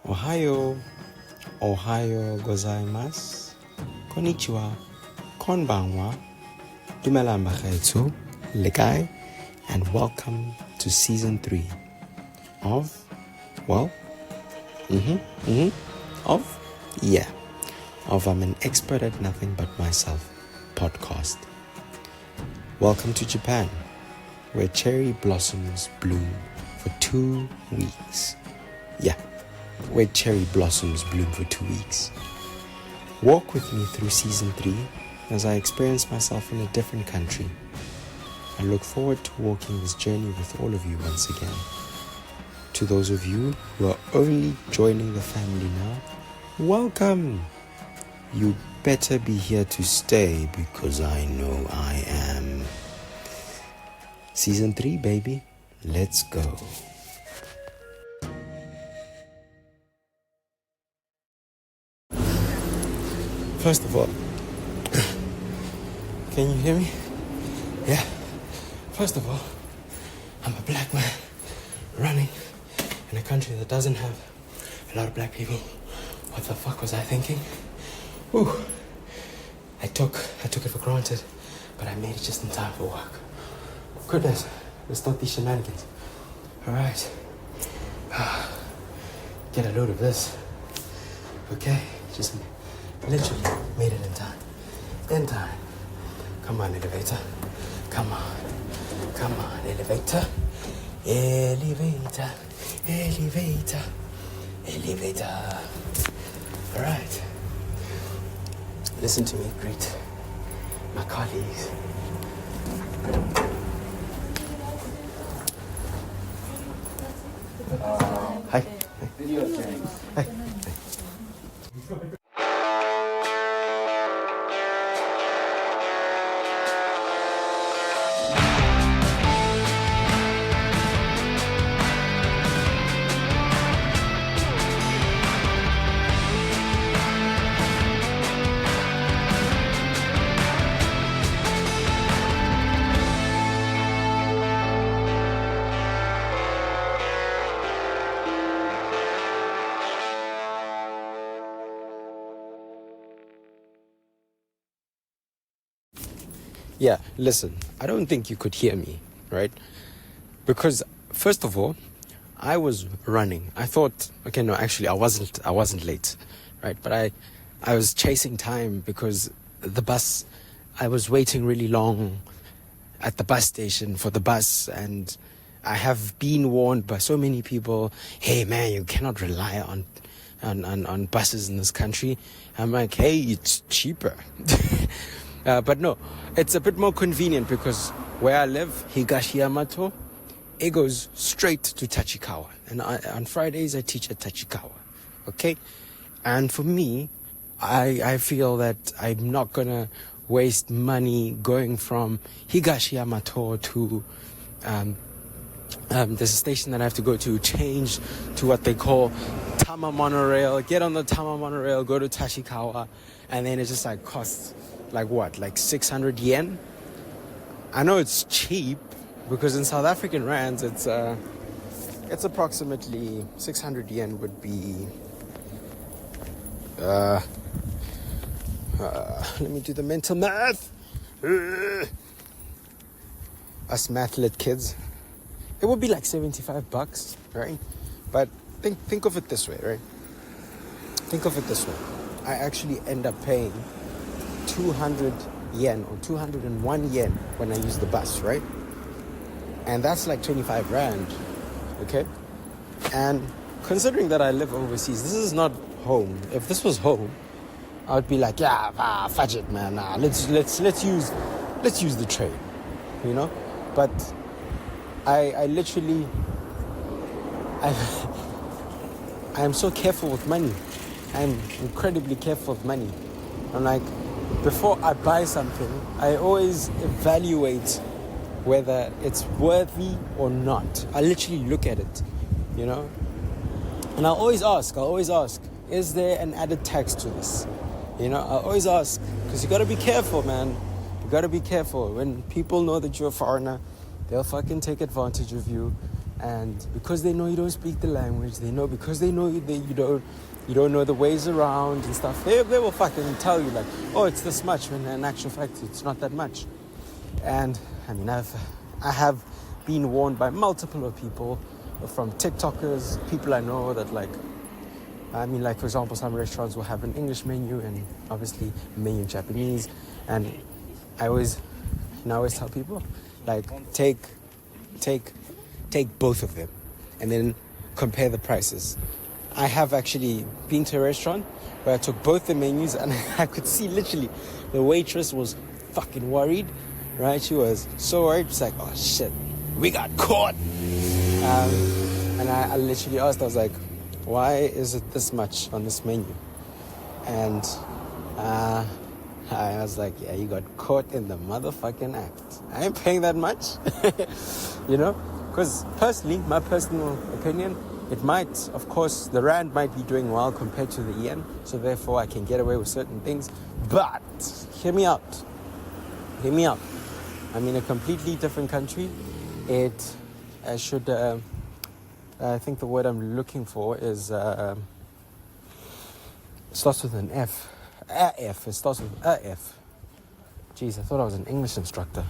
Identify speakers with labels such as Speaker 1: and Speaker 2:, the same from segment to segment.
Speaker 1: Ohio, Ohio gozaimasu, konnichiwa, konbanwa, dumelang bagaetsho, lekai, and welcome to season 3 of, of I'm an expert at nothing but myself podcast. Welcome to Japan, where cherry blossoms bloom for 2 weeks. Where cherry blossoms bloom for 2 weeks. Walk with me through season 3 as I experience myself in a different country. I look forward to walking this journey with all of you once again. To those of you who are only joining the family now, welcome! You better be here to stay because I know I am. Season 3, baby. Let's go. First of all, can you hear me? Yeah. First of all, I'm a black man running in a country that doesn't have a lot of black people. What the fuck was I thinking? Ooh. I took it for granted, but I made it just in time for work. Goodness, let's start these shenanigans. Alright. Get a load of this. Okay? Just literally made it in time. In time. Come on, elevator. Come on, elevator. Elevator. Elevator. Elevator. Alright. Listen to me, greet my colleagues. Hi.
Speaker 2: Video games.
Speaker 1: Hi. Yeah, listen, I don't think you could hear me, right? Because first of all, I was running. I thought, okay, no, actually I wasn't late, right? But I was chasing time because the bus, I was waiting really long at the bus station for the bus, and I have been warned by so many people, hey man, you cannot rely on buses in this country. I'm like, hey, it's cheaper. But no, it's a bit more convenient because where I live, Higashiyamato, it goes straight to Tachikawa. And on Fridays, I teach at Tachikawa. Okay? And for me, I feel that I'm not going to waste money going from Higashiyamato to there's a station that I have to go to, change to what they call Tama monorail, get on the Tama monorail, go to Tachikawa, and then it just like costs like 600 yen. I know it's cheap because in South African rands it's approximately 600 yen would be let me do the mental math. Us math lit kids, it would be like $75, right? But think of it this way, right? Think of it this way. I actually end up paying 200 yen or 201 yen when I use the bus, right? And that's like 25 rand, okay? And considering that I live overseas, this is not home. If this was home, I would be like, yeah, fudge it, man. Nah, let's use the train, you know? But I literally I am so careful with money. I'm incredibly careful with money. I'm like, before I buy something, I always evaluate whether it's worthy or not. I literally look at it, you know? And I'll always ask, is there an added tax to this? You know, I always ask, because you got to be careful, man. You got to be careful. When people know that you're a foreigner, they'll fucking take advantage of you And because they know you don't speak the language, because they know you don't know the ways around and stuff, they will fucking tell you like, oh, it's this much, when in actual fact it's not that much. And I mean, I have been warned by multiple of people, from TikTokers, people I know that like, I mean, like for example, some restaurants will have an English menu and obviously a menu in Japanese, and I always tell people like, take both of them and then compare the prices. I have actually been to a restaurant where I took both the menus and I could see literally the waitress was fucking worried, right? She was so worried. She's like, oh shit, we got caught. And I literally asked, I was like, why is it this much on this menu? And I was like, yeah, you got caught in the motherfucking act. I ain't paying that much, you know? Because personally, my personal opinion, it might, of course, the rand might be doing well compared to the yen, so therefore I can get away with certain things. But hear me out. I'm in a completely different country. I think the word I'm looking for is, it starts with an F. It starts with a F. Jeez, I thought I was an English instructor.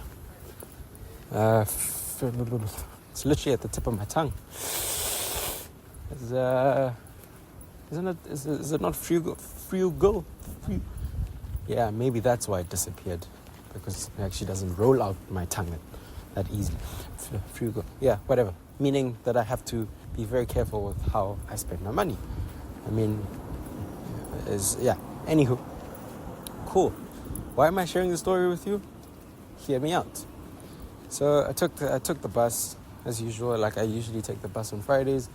Speaker 1: It's literally at the tip of my tongue. Is it not frugal? Yeah, maybe that's why it disappeared, because it actually doesn't roll out my tongue that easily. Frugal. Yeah, whatever. Meaning that I have to be very careful with how I spend my money. I mean, Anywho, cool. Why am I sharing this story with you? Hear me out. So I took the bus as usual, like I usually take the bus on Fridays,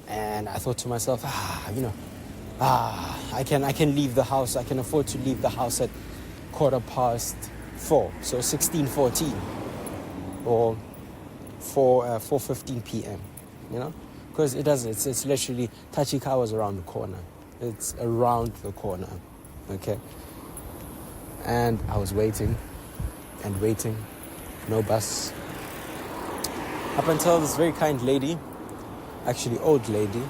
Speaker 1: and I thought to myself, I can leave the house. I can afford to leave the house at 4:15, so 16:14 or 4:15 p.m. You know, because it's literally Tachikawa's around the corner. It's around the corner, okay. And I was waiting, no bus. Up until this very kind lady, actually old lady,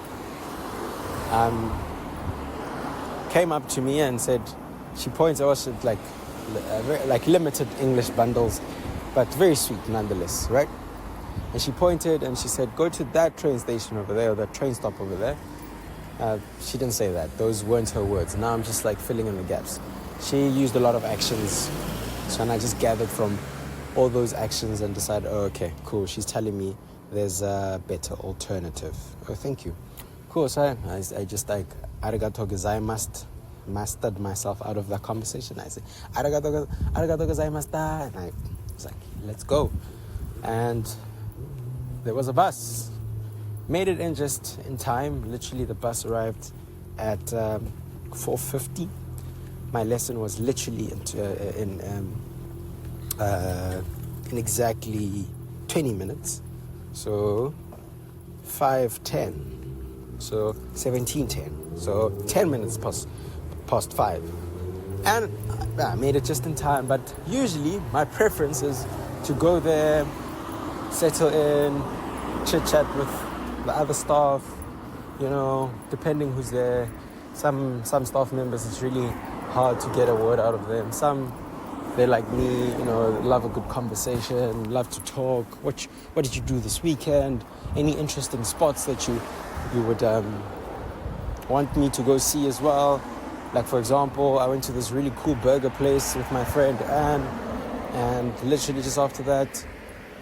Speaker 1: came up to me and said, she points out like limited English bundles, but very sweet nonetheless, right? And she pointed and she said, go to that train station over there, or that train stop over there. She didn't say that. Those weren't her words. Now I'm just like filling in the gaps. She used a lot of actions. So and I just gathered from all those actions and decided, oh, okay, cool. She's telling me there's a better alternative. Oh, thank you. Cool. So I just like, arigato gozaimasu, mastered myself out of that conversation. I said, arigato gozaimashita. And I was like, let's go. And there was a bus. Made it in just in time. Literally, the bus arrived at 4:50. My lesson was literally in exactly 20 minutes. So 5:10. So 17:10. So 10 minutes past 5. And I made it just in time. But usually, my preference is to go there, settle in, chit-chat with the other staff, you know, depending who's there. Some staff members, it's really hard to get a word out of them. Some, they're like me, you know, love a good conversation, love to talk. What did you do this weekend? Any interesting spots that you would want me to go see as well? Like, for example, I went to this really cool burger place with my friend Anne, and literally just after that,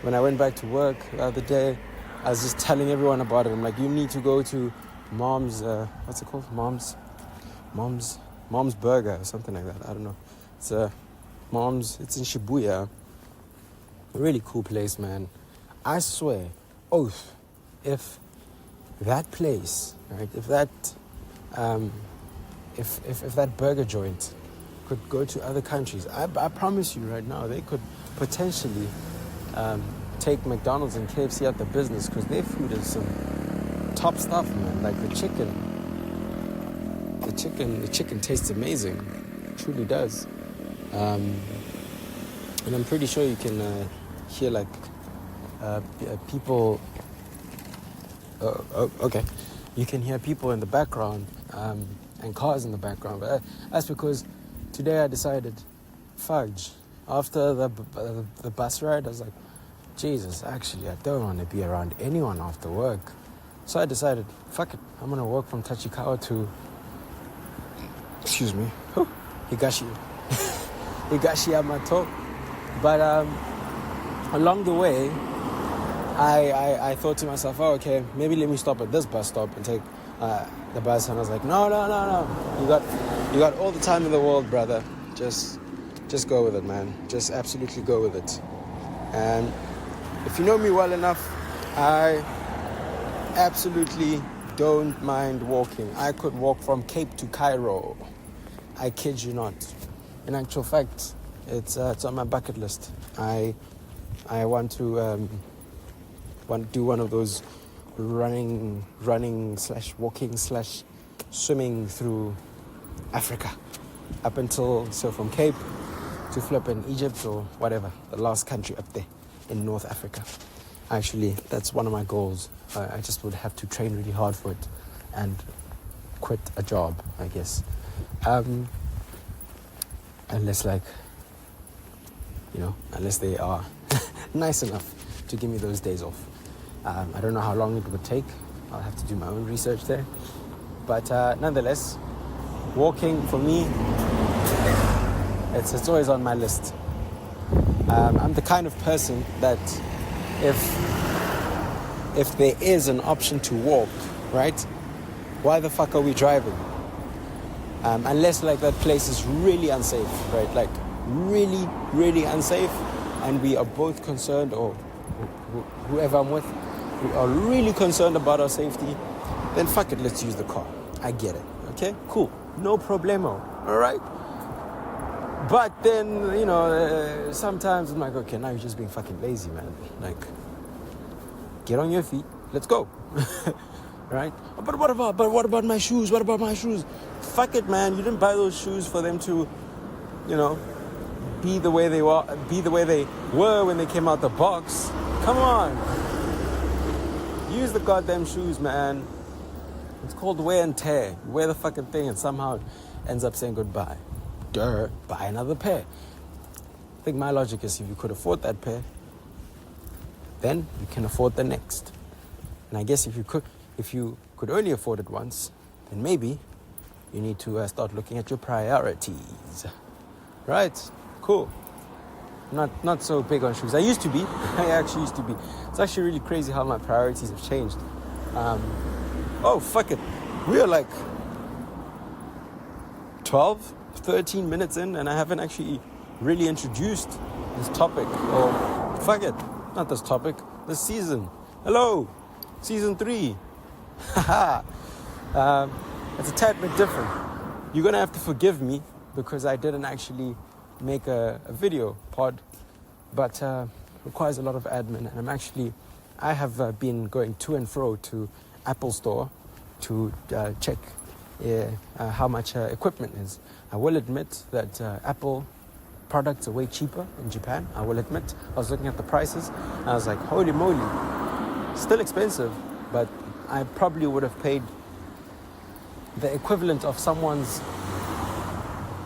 Speaker 1: when I went back to work the other day, I was just telling everyone about it. I'm like, you need to go to Mom's, what's it called? Mom's Burger or something like that. I don't know. It's it's in Shibuya. A really cool place, man. I swear, oath, if that place, right, if that burger joint could go to other countries, I promise you right now, they could potentially take McDonald's and KFC out the business, because their food is some top stuff, man. Like the chicken tastes amazing. It truly does. And I'm pretty sure you can hear like people Okay. You can hear people in the background and cars in the background. But that's because today I decided, fudge. After the bus ride, I was like, Jesus, actually, I don't want to be around anyone after work. So I decided, fuck it. I'm going to walk from Tachikawa to, Higashiyamato. But along the way, I thought to myself, oh, okay, maybe let me stop at this bus stop and take the bus. And I was like, no. You got all the time in the world, brother. Just go with it, man. Just absolutely go with it. And if you know me well enough, I absolutely don't mind walking. I could walk from Cape to Cairo. I kid you not. In actual fact, it's on my bucket list. I want to do one of those running / walking / swimming through Africa up until, so from Cape to flip in Egypt or whatever, the last country up there in North Africa. Actually, that's one of my goals. I just would have to train really hard for it and quit a job, I guess. Unless unless they are nice enough to give me those days off. I don't know how long it would take. I'll have to do my own research there. But nonetheless, walking for me, it's always on my list. I'm the kind of person that if there is an option to walk, right, why the fuck are we driving? Unless that place is really unsafe, right? Really, really unsafe, and we are both concerned, or whoever I'm with, we are really concerned about our safety, then fuck it, let's use the car. I get it. Okay, cool, no problemo. All right. But then, sometimes I'm like, okay, now you're just being fucking lazy, man. Get on your feet. Let's go. Right? But what about my shoes? What about my shoes? Fuck it, man. You didn't buy those shoes for them to, be the way they were when they came out the box. Come on. Use the goddamn shoes, man. It's called wear and tear. You wear the fucking thing and somehow it ends up saying goodbye. Buy another pair. I think my logic is, if you could afford that pair, then you can afford the next. And I guess if you could only afford it once, then maybe you need to start looking at your priorities. Right? Cool. Not so big on shoes. I used to be. I actually used to be. It's actually really crazy how my priorities have changed. Oh, fuck it. We are 12, 13 minutes in, and I haven't actually really introduced this topic. Or, fuck it. Not this topic. This season. Hello. Season 3. Haha. It's a tad bit different. You're going to have to forgive me because I didn't actually make a video pod, but requires a lot of admin, and I have been going to and fro to Apple Store to check how much equipment is. I will admit that Apple products are way cheaper in Japan. I will admit. I was looking at the prices and I was like, holy moly, still expensive, but I probably would have paid the equivalent of someone's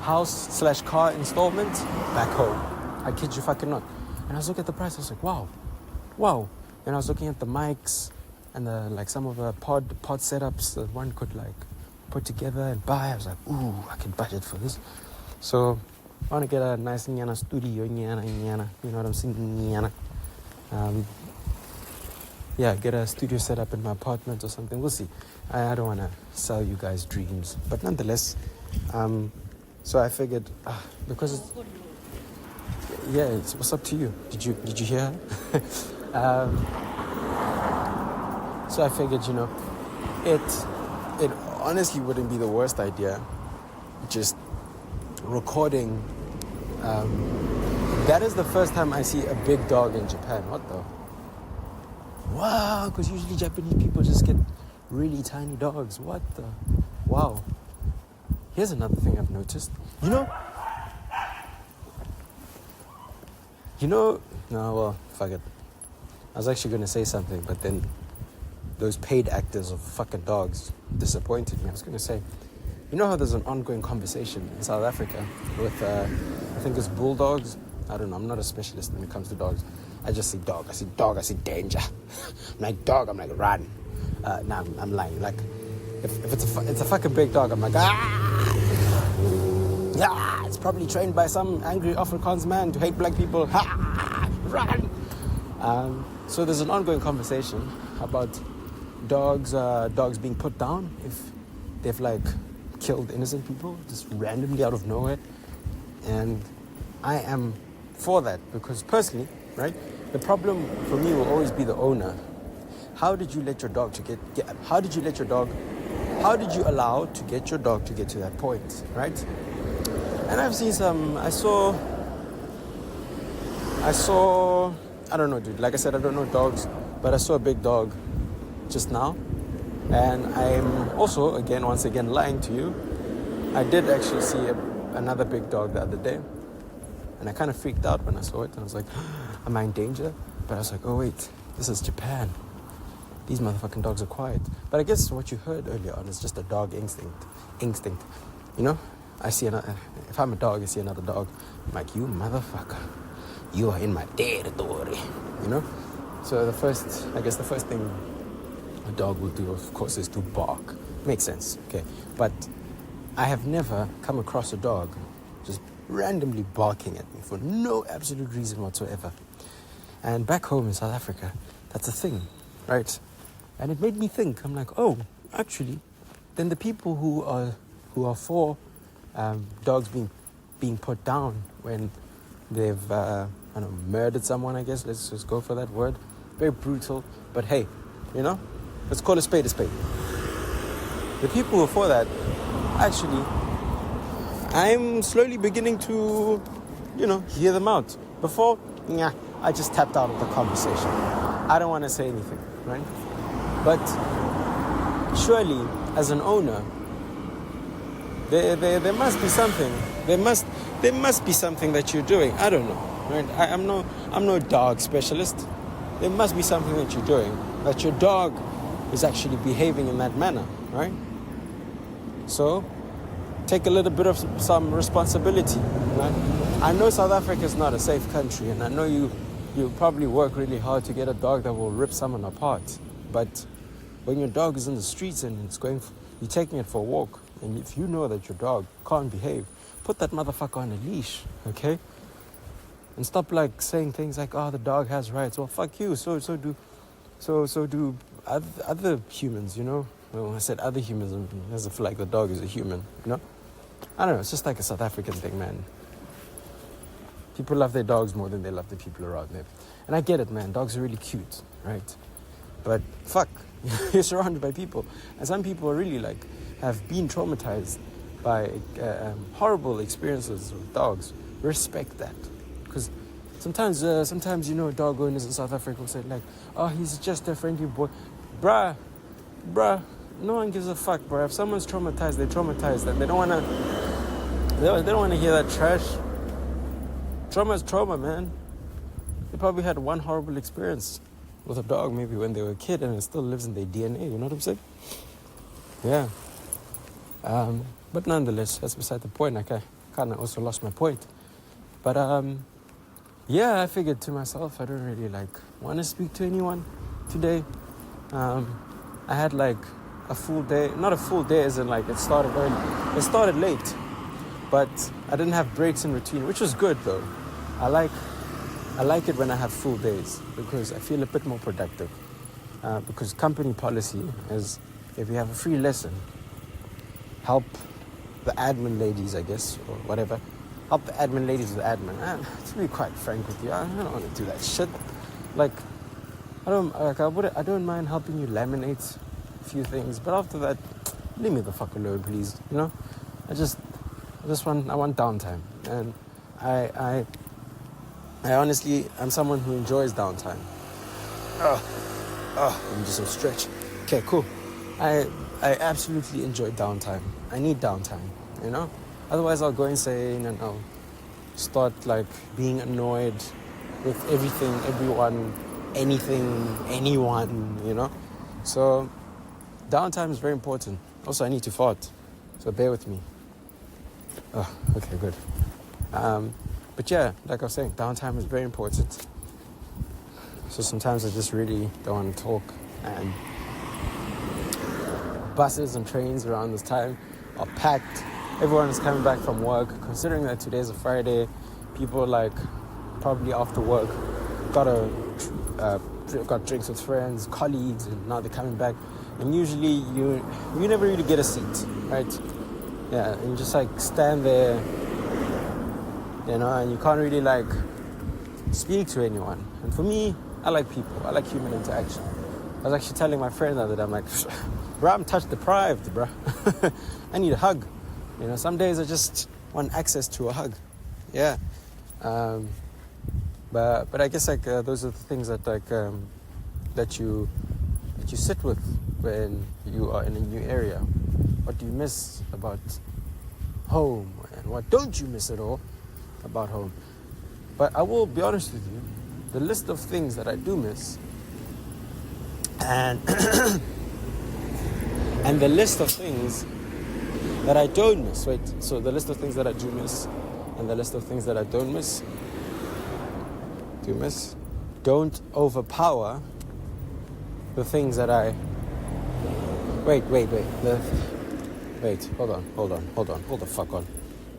Speaker 1: house / car installment back home. I kid you fucking not. And I was looking at the price, I was like, wow. And I was looking at the mics and the some of the pod setups that one could put together and buy. I was like, ooh, I can budget for this. So I want to get a nice nyana studio, nyana, you know what I'm saying, nyana. Get a studio set up in my apartment or something. We'll see. I don't want to sell you guys dreams, but nonetheless, so I figured, because what's up to you? Did you hear her? So I figured, it honestly wouldn't be the worst idea, just recording. That is the first time I see a big dog in Japan. What the? Wow, because usually Japanese people just get really tiny dogs. What the? Wow. Here's another thing I've noticed. No, well, fuck it. I was actually going to say something, but then those paid actors of fucking dogs disappointed me. I was going to say, you know how there's an ongoing conversation in South Africa with, I think it's bulldogs. I don't know. I'm not a specialist when it comes to dogs. I just see dog. I see dog. I see danger. I'm like dog. I'm like run. Nah, I'm lying. Like if it's a fucking big dog, I'm like it's probably trained by some angry Afrikaans man to hate black people. Run. So there's an ongoing conversation about dogs being put down if they've like killed innocent people just randomly out of nowhere, and I am for that because personally, right, the problem for me will always be the owner. How did you allow to get your dog to get to that point, right? And I've seen I saw, I don't know, dude. Like I said, I don't know dogs, but I saw a big dog just now. And I'm also, once again, lying to you. I did actually see another big dog the other day. And I kind of freaked out when I saw it. And I was like, am I in danger? But I was like, oh, wait, this is Japan. These motherfucking dogs are quiet. But I guess what you heard earlier on is just a dog instinct. You know? If I'm a dog, I see another dog. I'm like, you motherfucker. You are in my territory. You know? So the first thing a dog will do, of course, is to bark. Makes sense, okay? But I have never come across a dog just randomly barking at me for no absolute reason whatsoever. And back home in South Africa, that's a thing, right? And it made me think. I'm like, oh, actually, then the people who are for dogs being put down when they've murdered someone, I guess. Let's just go for that word. Very brutal, but hey, you know, let's call a spade a spade. The people who are for that, actually, I'm slowly beginning to, hear them out. Before, I just tapped out of the conversation. I don't want to say anything, right? But surely, as an owner, there must be something. There must be something that you're doing. I don't know, right? I'm no dog specialist. There must be something that you're doing, that your dog is actually behaving in that manner, right? So, take a little bit of some responsibility, right? I know South Africa is not a safe country, and I know you probably work really hard to get a dog that will rip someone apart. But when your dog is in the streets and you're taking it for a walk, and if you know that your dog can't behave, put that motherfucker on a leash, okay? And stop saying things like, "Oh, the dog has rights." Well, fuck you. So do other humans, you know. Well, I said other humans as if the dog is a human, you know. I don't know. It's just like a South African thing, man. People love their dogs more than they love the people around them, and I get it, man. Dogs are really cute, right? But fuck, you're surrounded by people, and some people really have been traumatized by horrible experiences with dogs. Respect that. Because sometimes, dog owners in South Africa will say oh, he's just a friendly boy. Brah, no one gives a fuck, bro. If someone's traumatized, they're traumatized, and they don't wanna hear that trash. Trauma is trauma, man. They probably had one horrible experience with a dog, maybe when they were a kid, and it still lives in their DNA. You know what I'm saying? Yeah. But nonetheless, that's beside the point. I kind of also lost my point. But I figured to myself, I don't really want to speak to anyone today. I had a full day, not a full day as in it started early. It started late, but I didn't have breaks in between, which was good though. I like it when I have full days because I feel a bit more productive. Because company policy is, if you have a free lesson, help the admin ladies, I guess, or whatever. Help the admin ladies with admin. To be quite frank with you, I don't want to do that shit. I don't mind helping you laminate a few things, but after that, leave me the fuck alone, please. You know, I want downtime, and I honestly, I'm someone who enjoys downtime. Let me do some stretch. Okay, cool. I absolutely enjoy downtime. I need downtime, you know? Otherwise I'll go insane and I'll start being annoyed with everything, everyone, anything, anyone, you know? So downtime is very important. Also, I need to fart, so bear with me. Oh, okay, good. But yeah, like I was saying, downtime is very important. So sometimes I just really don't want to talk, and buses and trains around this time are packed. Everyone is coming back from work. Considering that today's a Friday, people like probably after work got drinks with friends, colleagues, and now they're coming back. And usually you never really get a seat, right? Yeah, and you just like stand there, and you can't really like speak to anyone. And for me, I like people. I like human interaction. I was actually telling my friend the other day, I'm like, bro, I'm touch deprived, bro. I need a hug. Some days I just want access to a hug. Yeah. But I guess like those are the things that like that you sit with when you are in a new area. What do you miss about home, and what don't you miss at all about home? But I will be honest with you, the list of things that I do miss and and the list of things that I don't miss. So the list of things that I do miss and the list of things that I don't miss don't overpower the things that I hold the fuck on.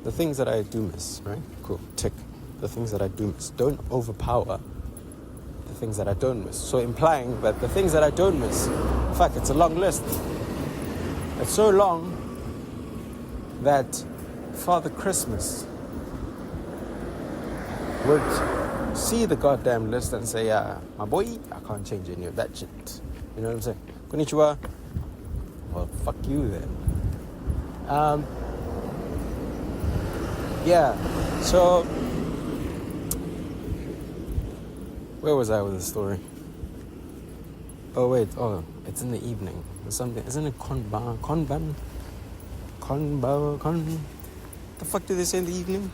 Speaker 1: The things that I do miss, right? Cool, tick. The things that I do miss don't overpower the things that I don't miss. So implying that the things that I don't miss, in fact, it's a long list. It's so long that Father Christmas would see the goddamn list and say, my boy, I can't change any of that shit. You know what I'm saying? Konnichiwa. Well, fuck you then. Yeah, so where was I with the story? Oh wait, it's in the evening or something. Isn't it konban? The fuck do they say in the evening?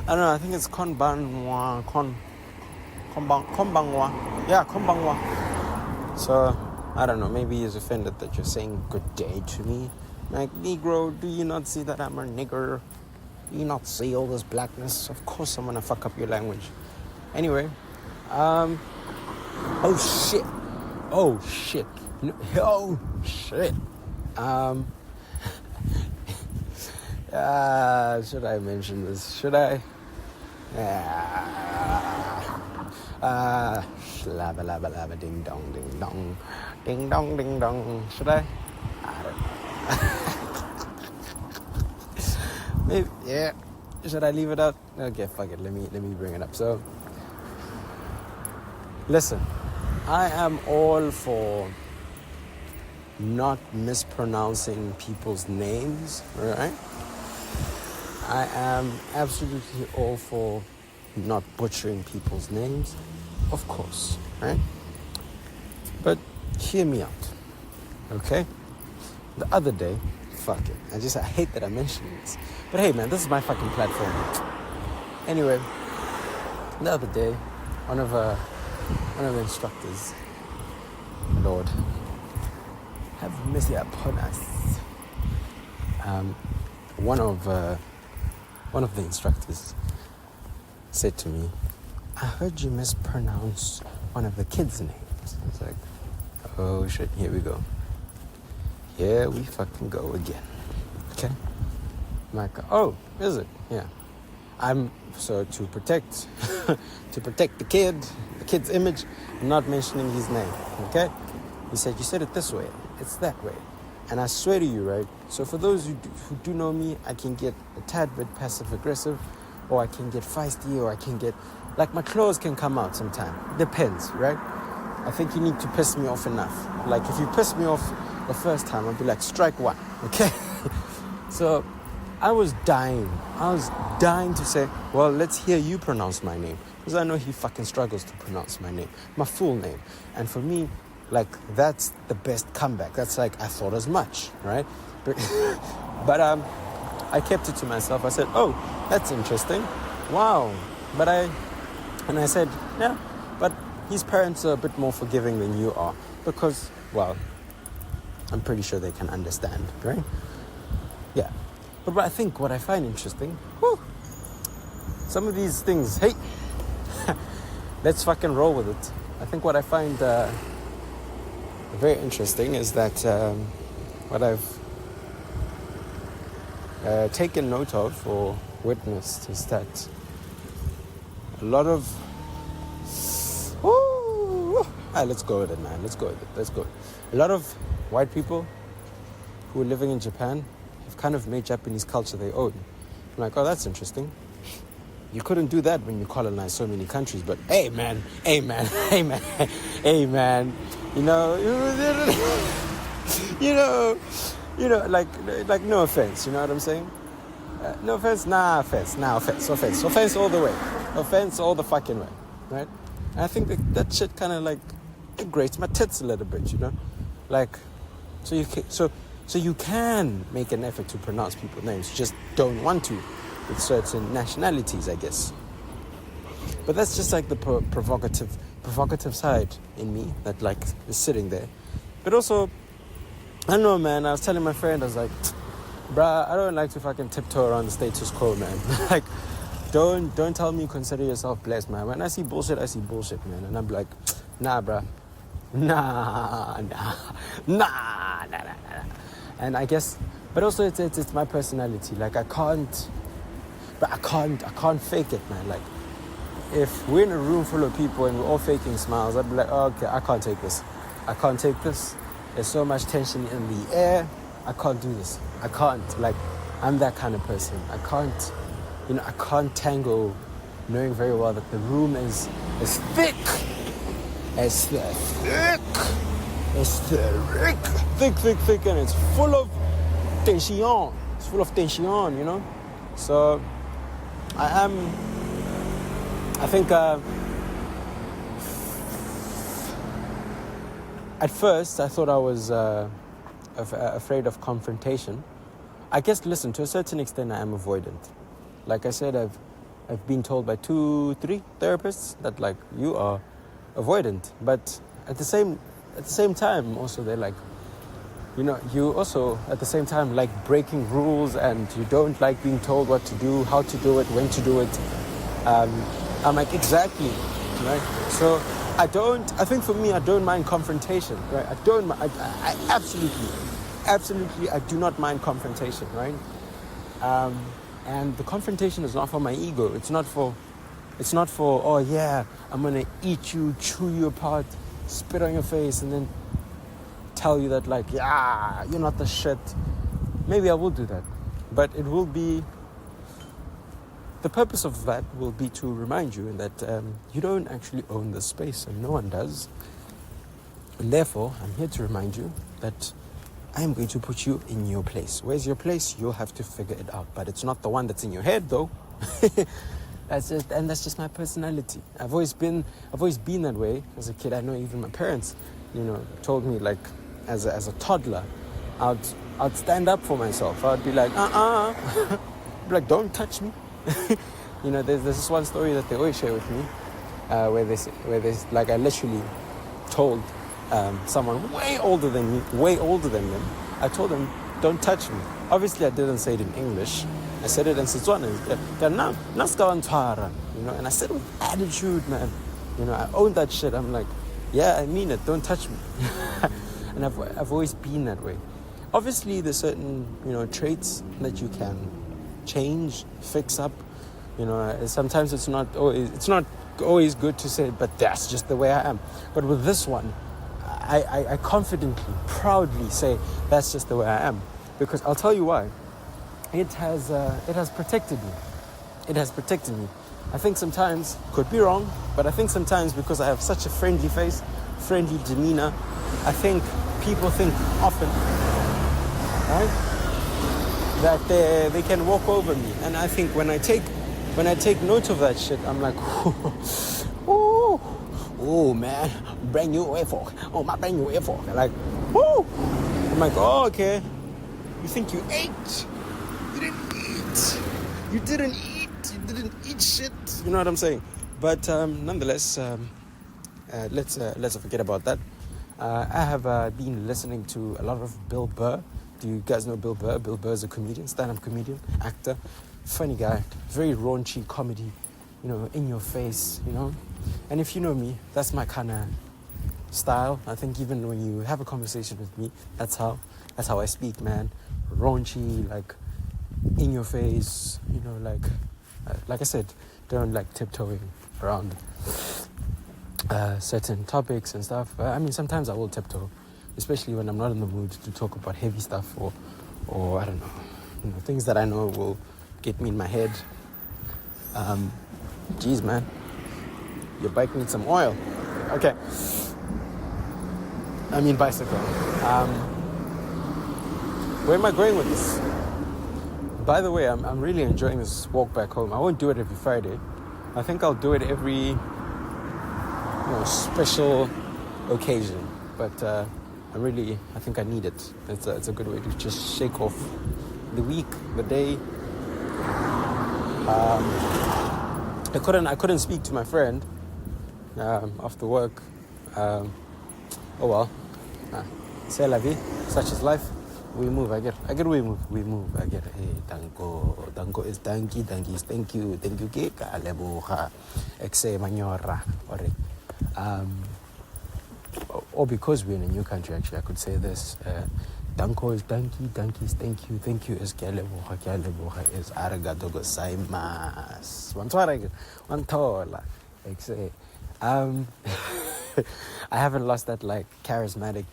Speaker 1: I don't know, I think it's konbanwa. Yeah, konbanwa. So, I don't know, maybe he's offended that you're saying good day to me. Like, Negro, do you not see that I'm a nigger? Do you not see all this blackness? Of course I'm gonna fuck up your language. Anyway, oh shit. Should I mention this? Should I? Labba labba labba ding dong ding dong. Ding dong ding dong. Should I? I don't know. Maybe, yeah. Should I leave it out? Okay, fuck it. Let me bring it up. So listen, I am all for not mispronouncing people's names, right? I am absolutely all for not butchering people's names, of course, right? But hear me out, okay? The other day, fuck it, I hate that I mentioned this, but hey man, this is my fucking platform. Anyway, the other day, one of the instructors, Lord, have mercy upon us. One of the instructors said to me, I heard you mispronounce one of the kids' names. I was like, oh shit, here we go. Here we fucking go again. Okay? I'm like, oh, is it? Yeah. So to protect the kid's image, I'm not mentioning his name. Okay? He said, you said it this way, it's that way. And I swear to you, right? So for those who do know me, I can get a tad bit passive-aggressive, or I can get feisty, or I can get Like, my claws can come out sometime. Depends, right? I think you need to piss me off enough. Like, if you piss me off the first time, I'll be like, strike one, okay? So I was dying to say, well, let's hear you pronounce my name. Because I know he fucking struggles to pronounce my name, my full name. And for me, like, that's the best comeback. That's like, I thought as much, right? But I kept it to myself. I said, oh, that's interesting. Wow. And I said, yeah, but his parents are a bit more forgiving than you are. Because, well, I'm pretty sure they can understand, right? Yeah. But I think what I find interesting, some of these things, hey, let's fucking roll with it. I think what I find very interesting is that what I've taken note of or witnessed is that a lot of... let's go with it, man. Let's go. A lot of white people who are living in Japan have kind of made Japanese culture their own. I'm like, oh, that's interesting. You couldn't do that when you colonized so many countries, but hey, man. You know, like no offense, you know what I'm saying? No offense, offense all the way. Offense all the fucking way, right? And I think that shit kind of like, it grates my tits a little bit, you know? Like, so you can make an effort to pronounce people's names, you just don't want to with certain nationalities, I guess. But that's just like the provocative side in me that like is sitting there. But also, I don't know, man, I was telling my friend, I was like, bruh, I don't like to fucking tiptoe around the status quo, man. Like, don't tell me you consider yourself blessed, man. When I see bullshit, man. And I'm like, nah, bruh. Nah. And I guess, but also it's my personality. Like, I can't fake it, man. Like, if we're in a room full of people and we're all faking smiles, I'd be like, oh, okay, I can't take this. There's so much tension in the air. I can't do this. I can't. Like, I'm that kind of person. I can't tango knowing very well that the room is thick. It's thick, and it's full of tension. It's full of tension, you know? So, I think, at first, I thought I was afraid of confrontation. I guess, listen, to a certain extent, I am avoidant. Like I said, I've been told by 2-3 therapists that, like, you are avoidant. But at the same time, also, they're like, you know, you also, at the same time, like breaking rules, and you don't like being told what to do, how to do it, when to do it. I'm like, exactly, right? So, I think for me, I don't mind confrontation, right? I absolutely, I do not mind confrontation, right? And the confrontation is not for my ego. It's not for, oh yeah, I'm going to eat you, chew you apart, spit on your face, and then tell you that, like, yeah, you're not the shit. Maybe I will do that. But it will be, the purpose of that will be to remind you that you don't actually own this space, and no one does. And therefore, I'm here to remind you that I am going to put you in your place. Where's your place? You'll have to figure it out. But it's not the one that's in your head, though. That's just my personality. I've always been that way as a kid. I know even my parents, you know, told me, like, as a toddler, I'd stand up for myself. I'd be like, be like, don't touch me. You know, there's this one story that they always share with me, where they like, I literally told someone way older than them. I told them, don't touch me. Obviously, I didn't say it in English. I said it in Setswana. You know, and I said it with attitude, man. You know, I own that shit. I'm like, yeah, I mean it. Don't touch me. And I've always been that way. Obviously, there's certain, you know, traits that you can change, fix up. You know, sometimes it's not always good to say, but that's just the way I am. But with this one, I confidently, proudly say that's just the way I am, because I'll tell you why. It has protected me. It has protected me. I think sometimes, could be wrong, but I think sometimes because I have such a friendly face, friendly demeanor, I think people think often, right, that they can walk over me. And I think when I take note of that shit, I'm like, oh man, brand new fork. Oh, my brand new fork. Like, woo! I'm like, oh, okay. You think you ate? You didn't eat. You didn't eat. You didn't eat shit. You know what I'm saying? But nonetheless, let's forget about that. I have been listening to a lot of Bill Burr. Do you guys know Bill Burr? Bill Burr is a comedian, stand-up comedian, actor, funny guy, very raunchy comedy, in your face, And if you know me, that's my kind of style. I think even when you have a conversation with me, that's how I speak, man. Raunchy, like in your face, like I said, don't like tiptoeing around certain topics and stuff. I mean, sometimes I will tiptoe, especially when I'm not in the mood to talk about heavy stuff or I don't know, things that I know will get me in my head. Geez, man, your bike needs some oil. Okay. I mean bicycle. Where am I going with this? By the way, I'm really enjoying this walk back home. I won't do it every Friday. I think I'll do it every special occasion. But I think I need it. It's a good way to just shake off the week, the day. I couldn't speak to my friend after work. Oh well. C'est la vie, such is life. We move, I get we move, I get, hey, danko is danky is thank you, keka, leboha, exe manyora, or because we're in a new country, actually, I could say this, danko is danky is thank you is ke leboha is arigato gozaimasu, wantola, exe, I haven't lost that, like, charismatic,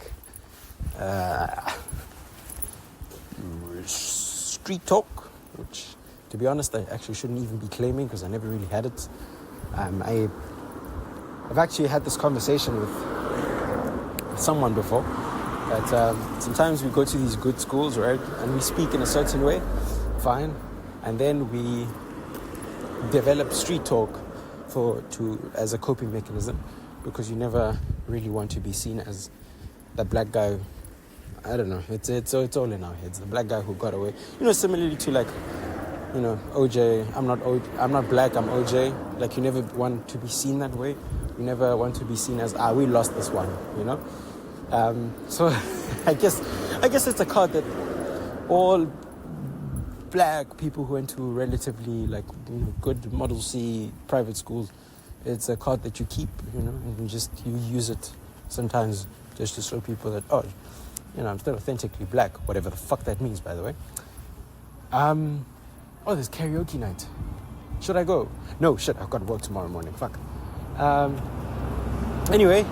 Speaker 1: street talk, which, to be honest, I actually shouldn't even be claiming because I never really had it. I've actually had this conversation with someone before that sometimes we go to these good schools, right, and we speak in a certain way, fine, and then we develop street talk as a coping mechanism because you never really want to be seen as the black guy. I don't know. It's all in our heads. The black guy who got away. Similarly to like, OJ. I'm not black. I'm OJ. Like you never want to be seen that way. You never want to be seen as we lost this one. So I guess it's a card that all black people who went to relatively good Model C private schools, it's a card that you keep. And you use it sometimes just to show people that I'm still authentically black, whatever the fuck that means, by the way. There's karaoke night. Should I go? No, shit, I've got to work tomorrow morning. Fuck. Anyway.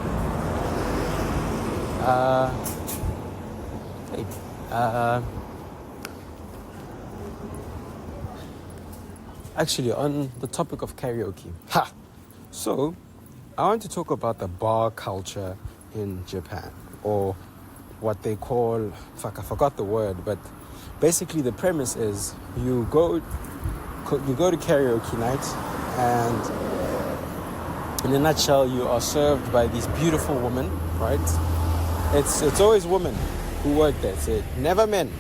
Speaker 1: Actually, on the topic of karaoke. So, I want to talk about the bar culture in Japan, or what they call, I forgot the word, but basically the premise is you go to karaoke night, and in a nutshell, you are served by these beautiful women, right? It's always women who work there. It's never men,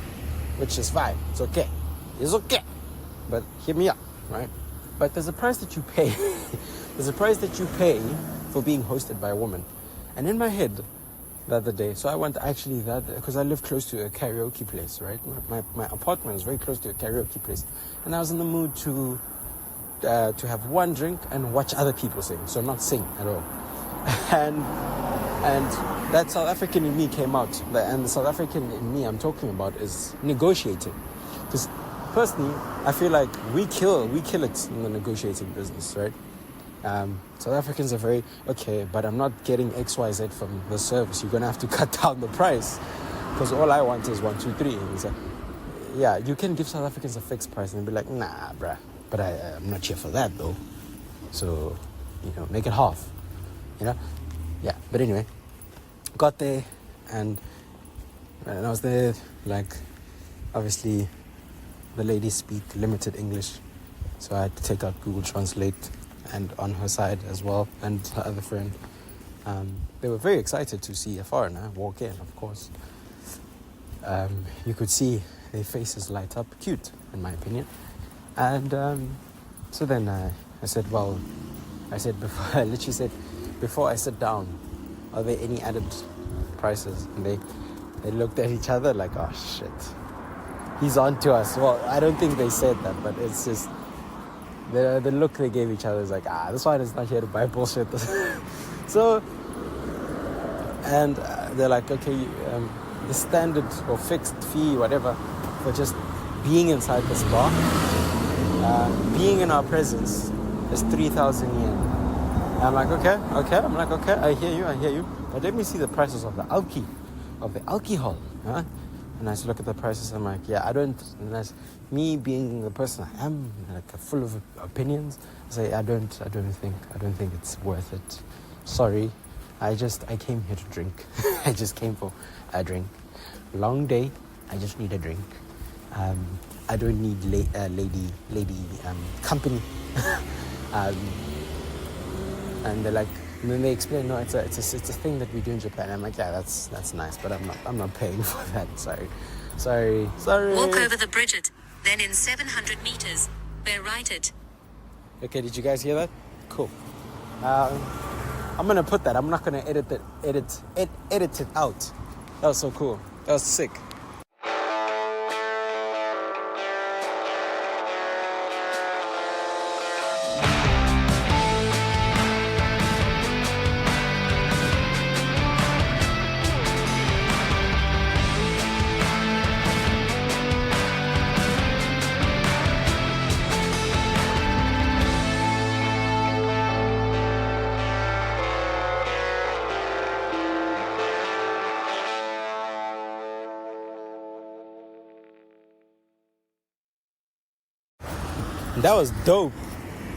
Speaker 1: which is fine. It's okay. But hear me out, right? But there's a price that you pay. There's a price that you pay for being hosted by a woman. And in my head, the other day, so I went actually because I live close to a karaoke place, right? My apartment is very close to a karaoke place, and I was in the mood to have one drink and watch other people sing, so not sing at all. And that South African in me came out, and the South African in me I'm talking about is negotiating, because personally I feel like we kill it in the negotiating business, right? South Africans are very, okay, but I'm not getting XYZ from the service. You're going to have to cut down the price because all I want is 1, 2, 3. And so, yeah, you can give South Africans a fixed price and be like, nah, bruh, but I'm not here for that though. So, make it half, Yeah, but anyway, got there, and when I was there, like, obviously, the ladies speak limited English, so I had to take out Google Translate, and on her side as well, and her other friend. They were very excited to see a foreigner walk in, of course. You could see their faces light up, cute, in my opinion. And so then I literally said, before I sit down, are there any added prices? And they looked at each other like, oh shit, he's on to us. Well, I don't think they said that, but it's just the look they gave each other is like, this one is not here to buy bullshit. So, and they're like, okay, the standard or fixed fee, whatever, for just being inside this bar, being in our presence, is 3,000 yen. And I'm like, okay. I'm like, okay, I hear you. But let me see the prices of the alcohol, huh? And I just look at the prices. I'm like, yeah, I don't. And that's me being the person I am, like full of opinions. I say, I don't think it's worth it. Sorry, I came here to drink. I just came for a drink. Long day. I just need a drink. I don't need lady company. And they're like, and then they explain, no, it's a thing that we do in Japan. I'm like, yeah, that's nice, but I'm not paying for that. Sorry.
Speaker 2: Walk over the bridge, then in 700 meters, bear right it.
Speaker 1: Okay, did you guys hear that? Cool. I'm gonna put that. I'm not gonna edit it out. That was so cool. That was sick.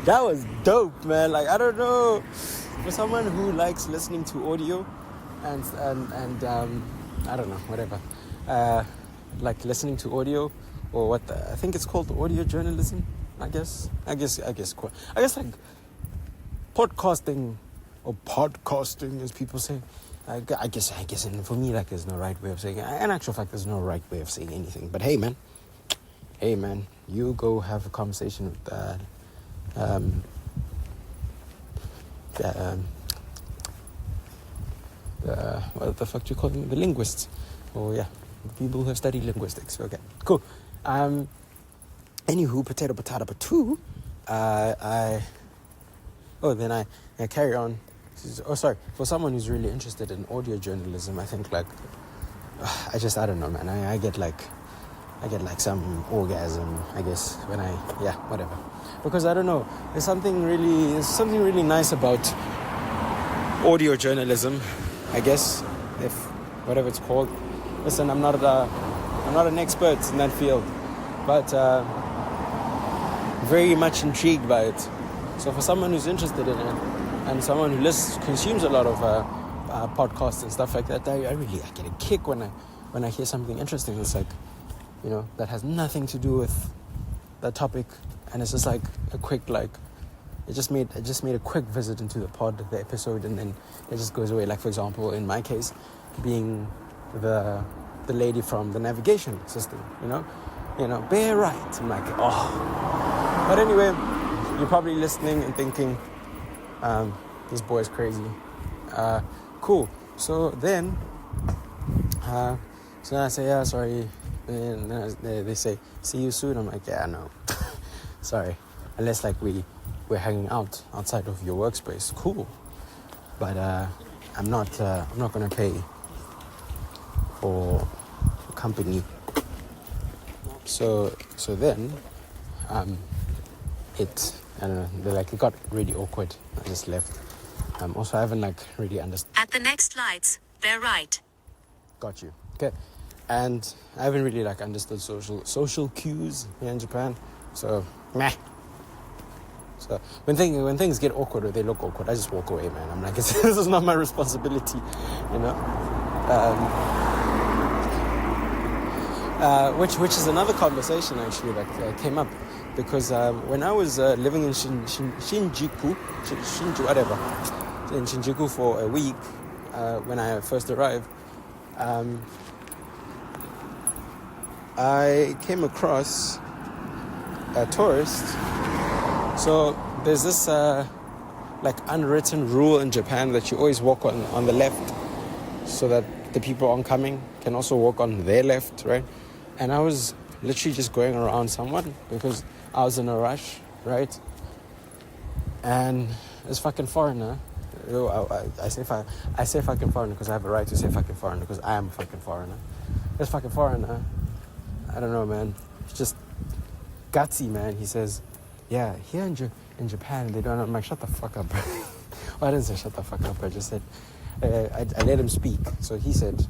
Speaker 1: That was dope, man. Like, I don't know, for someone who likes listening to audio and I don't know, whatever, like listening to audio, or what I think it's called audio journalism. I guess like podcasting, or podcasting as people say. I guess, and for me, like, there's no right way of saying it. In actual fact, there's no right way of saying anything. But hey, man, you go have a conversation with what the fuck do you call them? The linguists. Oh yeah, the people who have studied linguistics. Okay, cool. Anywho, potato, but two. Then I carry on. Oh, sorry. For someone who's really interested in audio journalism, I think, like, I don't know, man. I get like some orgasm, I guess, when whatever. Because I don't know, there's something really nice about audio journalism, I guess, if whatever it's called. Listen, I'm not an expert in that field, but very much intrigued by it. So for someone who's interested in it, and someone who consumes a lot of podcasts and stuff like that, I get a kick when I hear something interesting. It's like, that has nothing to do with that topic, and it's just like a quick, like, it just made a quick visit into the episode, and then it just goes away. Like, for example, in my case, being the lady from the navigation system, bear right. I'm like, oh. But anyway, you're probably listening and thinking, this boy is crazy. Cool. So then I say, yeah, sorry. And then they say, see you soon. I'm like, yeah, no. Sorry. Unless, like, we're hanging out outside of your workspace. Cool. But I'm not going to pay for company. So then it got really awkward. I just left. Also, I haven't, like, really understood.
Speaker 2: At the next lights, bear right.
Speaker 1: Got you. Okay. And I haven't really, like, understood social cues here in Japan. So, meh. So when things get awkward or they look awkward, I just walk away, man. I'm like, this is not my responsibility, you know. Which is another conversation actually that came up, because when I was living in Shinjuku, whatever, in Shinjuku for a week when I first arrived, I came across a tourist. So there's this like unwritten rule in Japan that you always walk on the left, so that the people oncoming can also walk on their left, right? And I was literally just going around someone because I was in a rush, right? And this fucking foreigner, I say fucking foreigner because I have a right to say fucking foreigner because I am a fucking foreigner. This fucking foreigner, I don't know, man. He's just gutsy, man. He says, yeah, here in Japan, they don't... I'm like, shut the fuck up. Well, I didn't say shut the fuck up. I just said, I let him speak. So he said,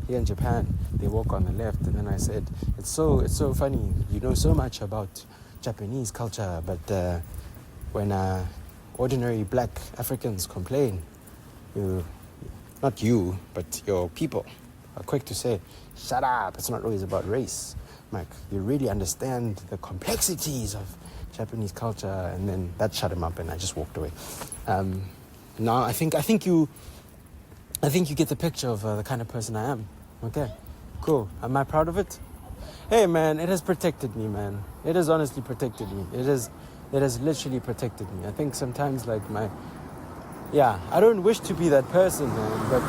Speaker 1: here in Japan, they walk on the left. And then I said, it's so funny. You know so much about Japanese culture, but when ordinary black Africans complain, not you, but your people are quick to say, shut up, it's not always about race. Like, you really understand the complexities of Japanese culture. And then that shut him up and I just walked away. Now I think you get the picture of the kind of person I am. Okay, cool. Am I proud of it? Hey man, it has protected me, man. It has honestly protected me. It has literally protected me. I think sometimes like I don't wish to be that person, man, but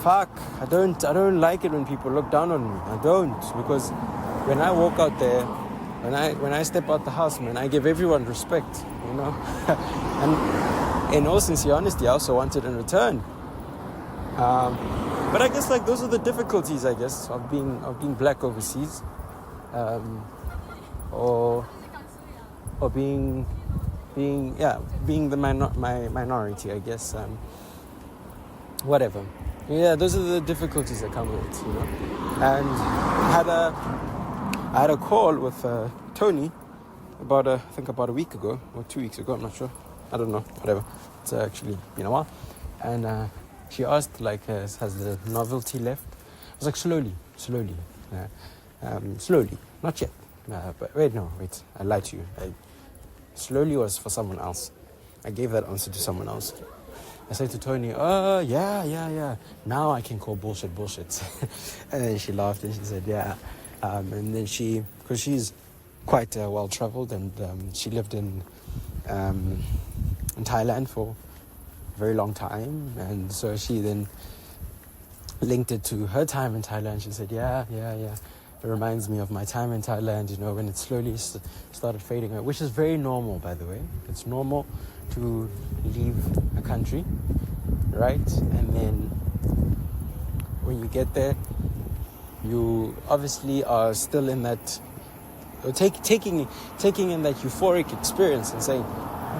Speaker 1: fuck, I don't like it when people look down on me. I don't, because when I walk out there, when I step out the house, man, I give everyone respect, you know. And in all sincere honesty, I also want it in return. But I guess like those are the difficulties, I guess, of being black overseas, or being the minority, I guess. Whatever. Yeah, those are the difficulties that come with it, you know. And I had a call with Tony about a week ago or 2 weeks ago. I'm not sure. I don't know. Whatever. It's actually been a while. And she asked, like, has the novelty left? I was like, slowly. Slowly. Not yet. But wait, I lied to you. Slowly was for someone else. I gave that answer to someone else. I said to Tony, yeah. Now I can call bullshit. And then she laughed and she said, yeah. And then because she's quite well-traveled, and she lived in Thailand for a very long time. And so she then linked it to her time in Thailand. She said, yeah. It reminds me of my time in Thailand, you know, when it slowly started fading away, which is very normal, by the way. It's normal to leave a country, right? And then when you get there, you obviously are still in that, taking in that euphoric experience and saying,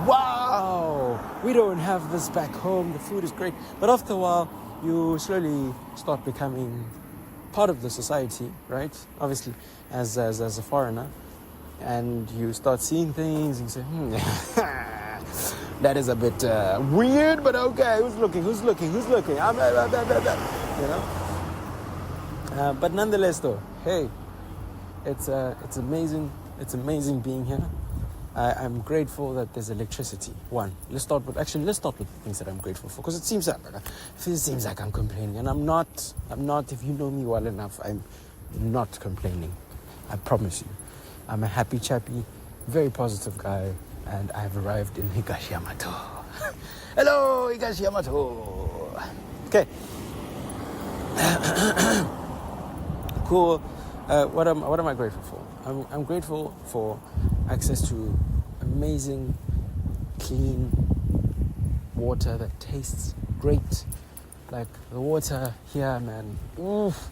Speaker 1: wow, we don't have this back home, the food is great. But after a while, you slowly start becoming part of the society, right? Obviously, as a foreigner, and you start seeing things and you say, that is a bit weird, but okay. Who's looking? You know. But nonetheless, though, hey, it's amazing. It's amazing being here. I'm grateful that there's electricity. One, let's start with the things that I'm grateful for, because it seems like I'm complaining, and I'm not. If you know me well enough, I'm not complaining. I promise you. I'm a happy chappy, very positive guy, and I've arrived in Higashiyamato. Hello, Higashiyamato. Okay. Cool. What am I grateful for? I'm grateful for access to amazing, clean water that tastes great. Like the water here, man. Oof,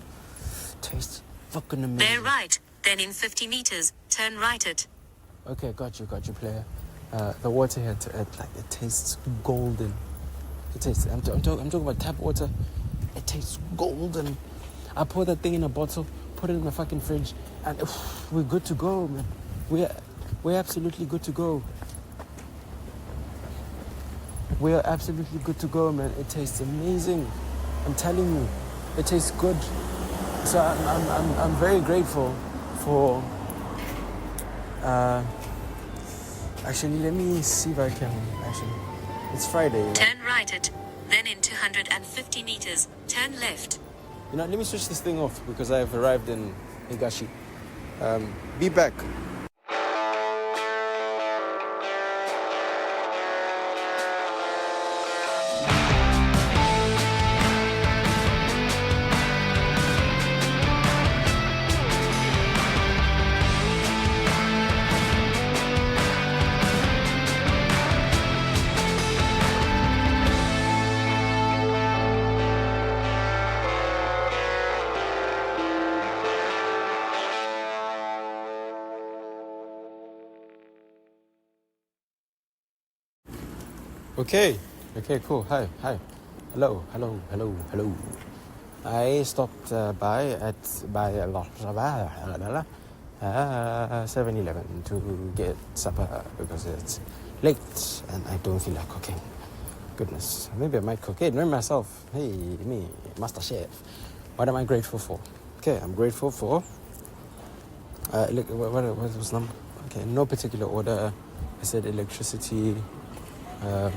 Speaker 1: tastes fucking amazing.
Speaker 2: Bear right, then in 50 meters, turn right at.
Speaker 1: Okay, got you, player. The water here, it tastes golden. I'm talking about tap water. It tastes golden. I pour that thing in a bottle, put it in the fucking fridge, and we're good to go, man. we're absolutely good to go. We're absolutely good to go, man. It tastes amazing. I'm telling you, it tastes good. So I'm very grateful for. Actually, let me see if I can. Actually, it's Friday.
Speaker 2: Turn right then in 250 meters, turn left.
Speaker 1: You know, let me switch this thing off because I've arrived in Higashi. Be back. Okay, cool. Hi. Hello. I stopped by 7-Eleven to get supper because it's late and I don't feel like cooking. Goodness, maybe I might cook. Hey, know myself. Hey, me, Master Chef. What am I grateful for? Okay, I'm grateful for. What was number? Okay, no particular order. I said electricity. I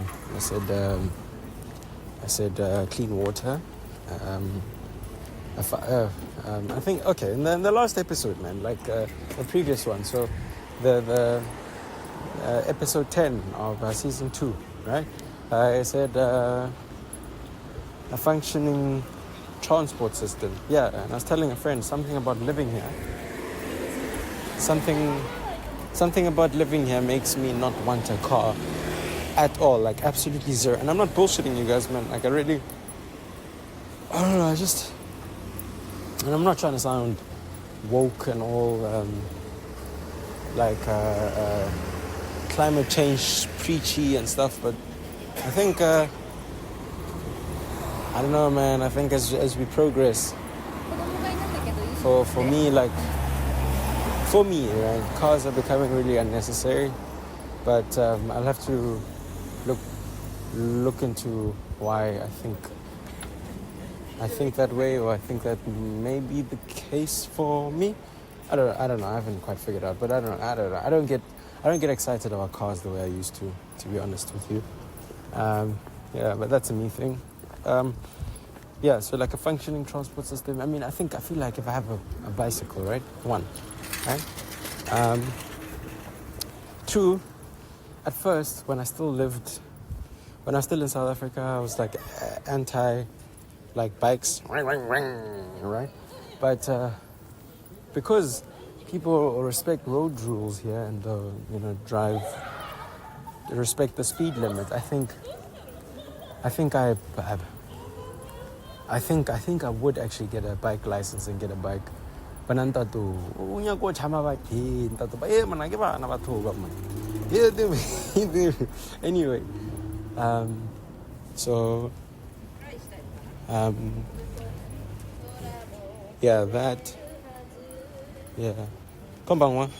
Speaker 1: said clean water. I think okay. And then the last episode, man, like the previous one. So the episode 10 of season 2, right? I said a functioning transport system. Yeah, and I was telling a friend something about living here. Something about living here makes me not want a car at all, like absolutely zero. And I'm not bullshitting you guys, man. Like I don't know, and I'm not trying to sound woke and all climate change preachy and stuff, but I think I don't know, man. I think as we progress, for me, right, cars are becoming really unnecessary. But I'll have to look into why I think that way, or I think that may be the case for me. I don't know. I haven't quite figured out, but I don't know. I don't get excited about cars the way I used to be honest with you. Yeah, but that's a me thing. Yeah, so like a functioning transport system. I mean, I feel like if I have a bicycle, right? One, right? 2, at first, when I still in South Africa, I was like anti, like bikes, right? But because people respect road rules here and respect the speed limit, I think I would actually get a bike license and get a bike. Anyway, so yeah, that, yeah, konbanwa.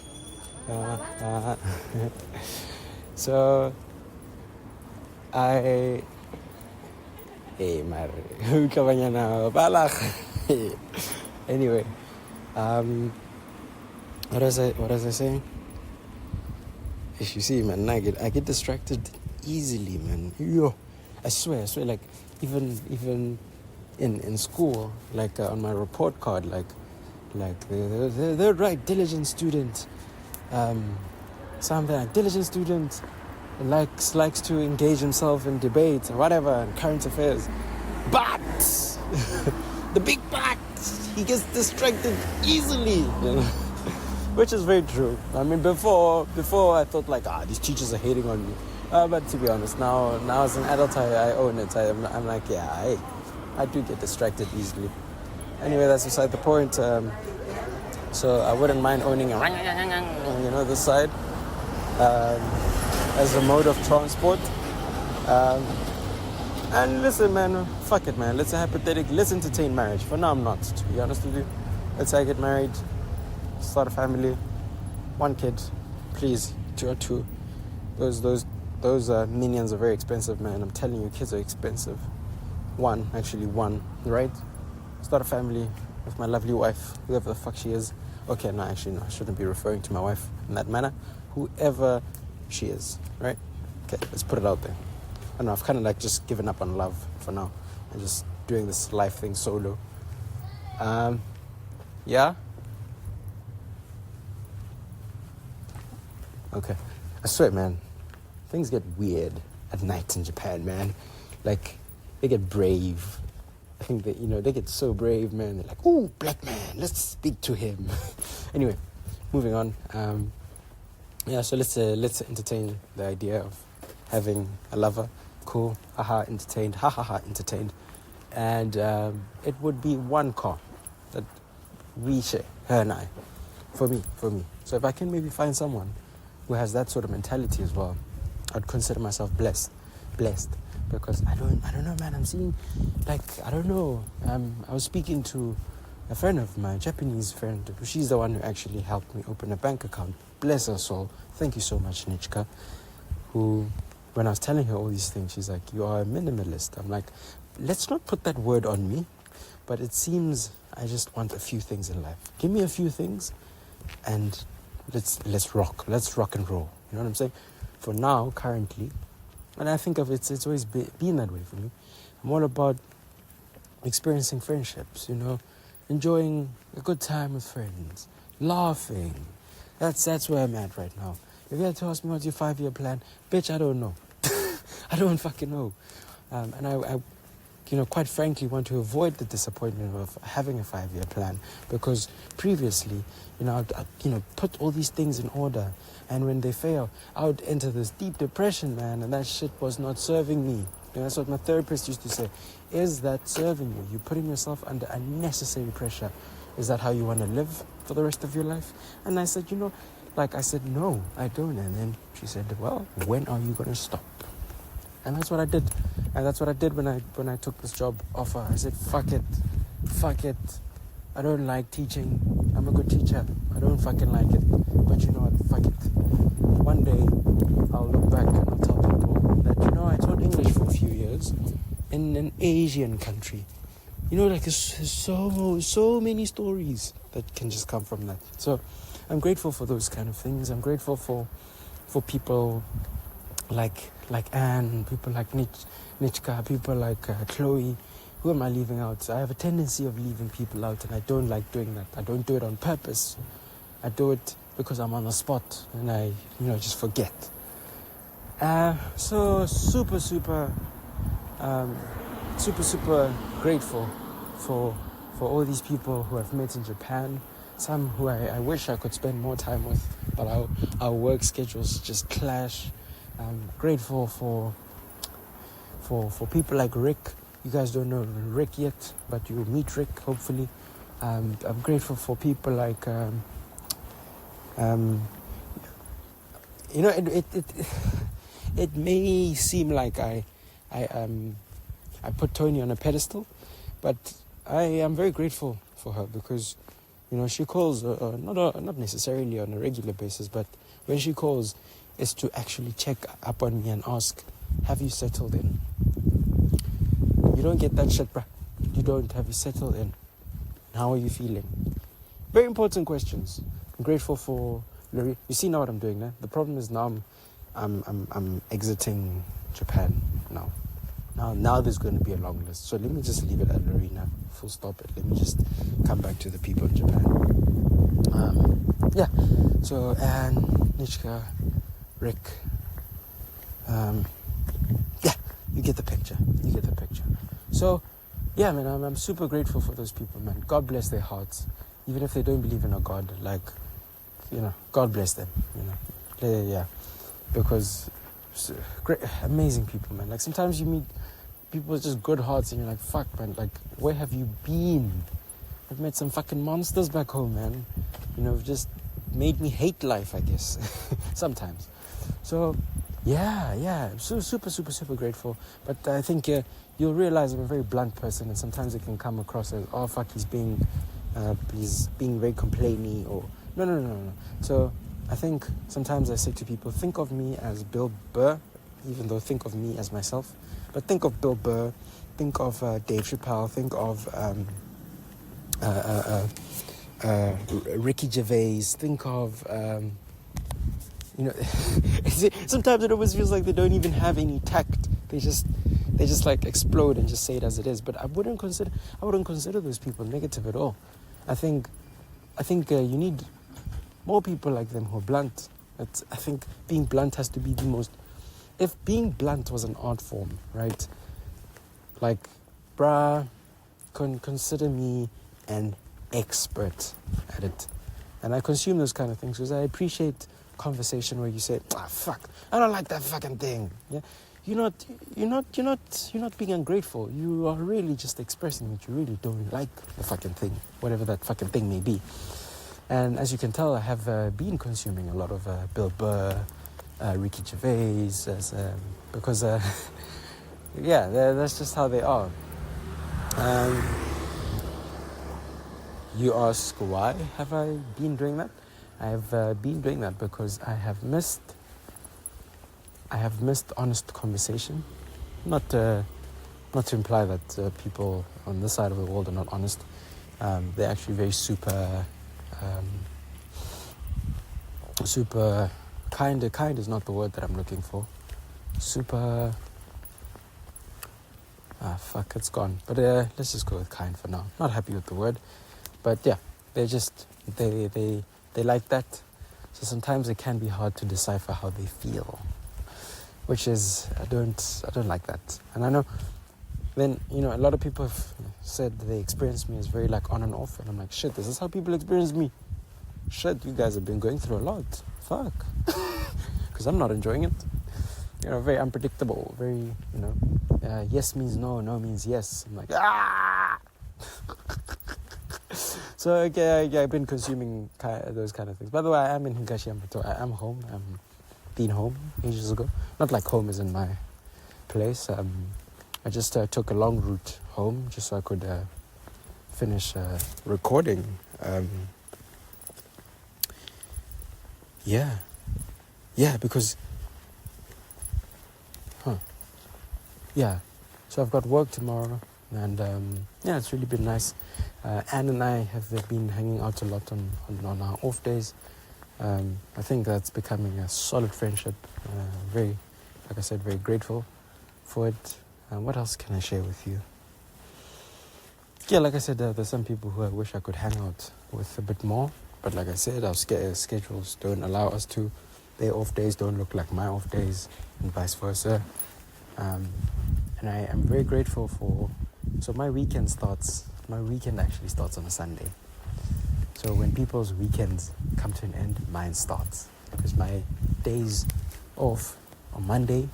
Speaker 1: So I anyway, what was I saying? If you see, man, I get distracted easily, man. Yo, I swear, like even in school, like on my report card, like they write diligent student, something like diligent student likes to engage himself in debates or whatever and current affairs, but the big but, he gets distracted easily, you know? Which is very true. I mean, before I thought like, these teachers are hating on me. But to be honest, now as an adult, I own it. I'm like, yeah, I do get distracted easily. Anyway, that's beside the point. So I wouldn't mind owning this side as a mode of transport. And listen, man, fuck it, man. Let's entertain marriage. For now, I'm not, to be honest with you. Let's say I get married, start a family, 1 kid, please, 202. Those minions are very expensive, man. I'm telling you, kids are expensive. One, right? Start a family with my lovely wife, whoever the fuck she is. Okay, no, actually, no, I shouldn't be referring to my wife in that manner. Whoever she is, right? Okay, let's put it out there. I don't know, I've kind of like just given up on love for now and just doing this life thing solo. Yeah? Okay. I swear, man, things get weird at night in Japan, man. Like, they get brave. I think that, they get so brave, man. They're like, ooh, black man, let's speak to him. Anyway, moving on. So let's entertain the idea of having a lover. Cool. Haha, entertained. Ha ha ha, entertained. And it would be one car that we share, her and I. For me. So if I can maybe find someone who has that sort of mentality as well, I'd consider myself blessed. Because I don't know, man. I'm seeing, like, I don't know. I was speaking to a friend of mine, a Japanese friend. She's the one who actually helped me open a bank account. Bless her soul. Thank you so much, Nichka. Who, when I was telling her all these things, she's like, you are a minimalist. I'm like, let's not put that word on me. But it seems I just want a few things in life. Give me a few things and let's rock. Let's rock and roll. You know what I'm saying? For now, currently, and I think of it's always been that way for me. I'm all about experiencing friendships, enjoying a good time with friends, laughing. That's where I'm at right now. If you had to ask me what's your 5-year plan, bitch, I don't know. I don't fucking know. And I quite frankly want to avoid the disappointment of having a 5-year plan, because previously, I'd put all these things in order, and when they fail, I would enter this deep depression, man, and that shit was not serving me. That's what my therapist used to say. Is that serving you? You're putting yourself under unnecessary pressure. Is that how you want to live for the rest of your life? And I said, no, I don't. And then she said, well, when are you going to stop? And that's what I did. And that's what I did when I took this job offer. I said, fuck it. I don't like teaching. I'm a good teacher. I don't fucking like it. But you know what? Fuck it. One day, I'll look back and I'll tell people that, I taught English for a few years in an Asian country. There's so many stories that can just come from that. So I'm grateful for those kind of things. I'm grateful for people like Anne, people like Nichka, people like Chloe. Who am I leaving out? I have a tendency of leaving people out, and I don't like doing that. I don't do it on purpose. I do it because I'm on the spot and I, just forget. So super grateful for all these people who I've met in Japan. Some who I wish I could spend more time with, but our work schedules just clash. I'm grateful for people like Rick. You guys don't know Rick yet, but you'll meet Rick hopefully. I'm grateful for people like it may seem like I put Tony on a pedestal, but I am very grateful for her because she calls not necessarily on a regular basis, but when she calls, it's to actually check up on me and ask, have you settled in? You don't get that shit, bruh. You don't. Have you settled in? How are you feeling? Very important questions. I'm grateful for Larry. You see now what I'm doing now? The problem is now I'm exiting Japan now. Now there's going to be a long list. So let me just leave it at Lorena. Full stop it. Let me just come back to the people in Japan. So Anne, Nichka, Rick. You get the picture. So, yeah, man, I'm super grateful for those people, man. God bless their hearts. Even if they don't believe in a God, God bless them, Yeah. Because great, amazing people, man. Like, sometimes you meet people with just good hearts and you're like, fuck, man, like, where have you been? I've met some fucking monsters back home, man. Just made me hate life, I guess. Sometimes. So, yeah, I'm super grateful. But I think you'll realize I'm a very blunt person, and sometimes it can come across as, oh fuck, he's being very complainy, or no. So I think sometimes I say to people, think of me as Bill Burr, even though think of me as myself. But think of Bill Burr, think of Dave Chappelle, think of Ricky Gervais, think of, sometimes it almost feels like they don't even have any tact. They just like explode and just say it as it is. But I wouldn't consider those people negative at all. I think you need more people like them who are blunt. I think being blunt has to be the most. If being blunt was an art form, right? Like, Brah, consider me an expert at it, and I consume those kind of things because I appreciate conversation where you say, fuck, I don't like that fucking thing. Yeah, you're not being ungrateful. You are really just expressing that you really don't like the fucking thing, whatever that fucking thing may be. And as you can tell, I have been consuming a lot of Bill Burr, Ricky Gervais, because that's just how they are. You ask, why have I been doing that? I have been doing that because I have missed honest conversation. Not to imply that people on this side of the world are not honest. They're actually very super kind is not the word that I'm looking for. Super. Fuck, it's gone. But let's just go with kind for now. Not happy with the word, but yeah, they like that. So sometimes it can be hard to decipher how they feel, which is I don't like that. And I know then a lot of people have said they experience me as very like on and off, and I'm like, shit, this is how people experience me. Shit, you guys have been going through a lot. Fuck, because I'm not enjoying it. Very unpredictable. Very yes means no, no means yes. I'm like So okay, I've been consuming those kind of things. By the way, I am in Higashiyamato. I am home. I'm been home ages ago. Not like home is in my place. I just took a long route home just so I could finish recording. Because so I've got work tomorrow, and it's really been nice. Anne and I have been hanging out a lot on our off days. I think that's becoming a solid friendship. Very, like I said, very grateful for it. What else can I share with you? Yeah, like I said, there's some people who I wish I could hang out with a bit more. But like I said, our schedules don't allow us to. Their off days don't look like my off days, and vice versa. And I am very grateful for... So my weekend actually starts on a Sunday. So when people's weekends come to an end, mine starts. Because my days off on Monday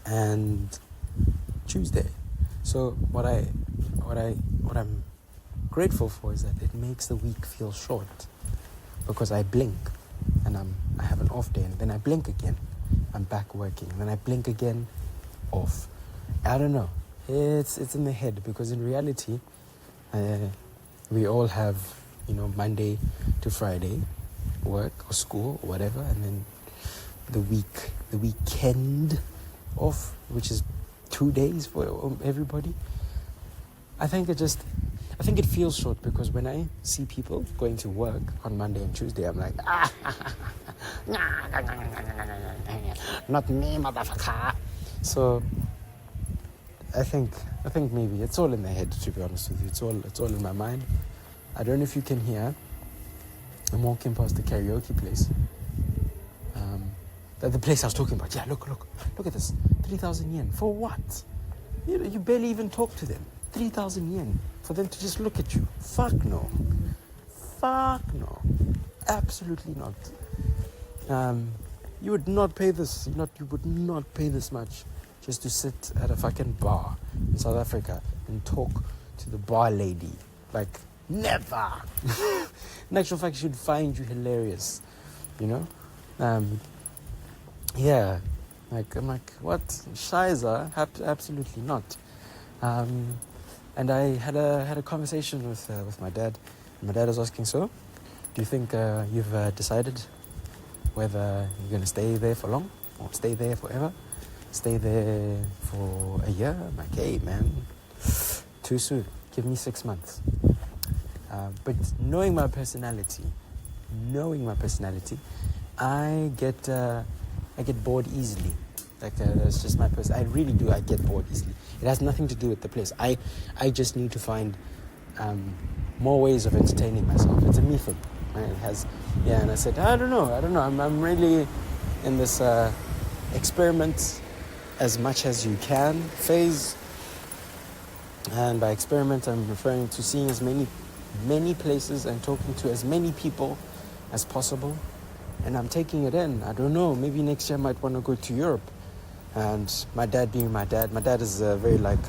Speaker 1: and Tuesday. So what I'm grateful for is that it makes the week feel short, because I blink and I have an off day, and then I blink again, I'm back working, and then I blink again, off. I don't know, it's in the head, because in reality we all have Monday to Friday work or school or whatever, and then the weekend off, which is 2 days for everybody. I think it feels short, because when I see people going to work on Monday and Tuesday, I'm like, not me, motherfucker. So I think maybe it's all in the head, to be honest with you. It's all in my mind. I don't know if you can hear. I'm walking past the karaoke place. The place I was talking about. Yeah, look at this. 3,000 yen. For what? You barely even talk to them. 3,000 yen for them to just look at you. Fuck no. Absolutely not. You would not pay this. You would not pay this much just to sit at a fucking bar in South Africa and talk to the bar lady. Like, never. In actual fact, she'd find you hilarious. Yeah. I'm like, what? Shiza? Absolutely not. And I had a conversation with my dad. My dad was asking, so, Do you think you've decided whether you're going to stay there for long or stay there forever? Stay there for a year? I'm like, hey, man, too soon. Give me 6 months. But knowing my personality, I get bored easily. Like that's just my person. I really do. I get bored easily. It has nothing to do with the place. I just need to find more ways of entertaining myself. It's a me thing. Right? It has, and I said, I don't know. I'm really in this experiment as much as you can phase. And by experiment, I'm referring to seeing as many places and talking to as many people as possible. And I'm taking it in. I don't know. Maybe next year I might want to go to Europe. And my dad being my dad is a very like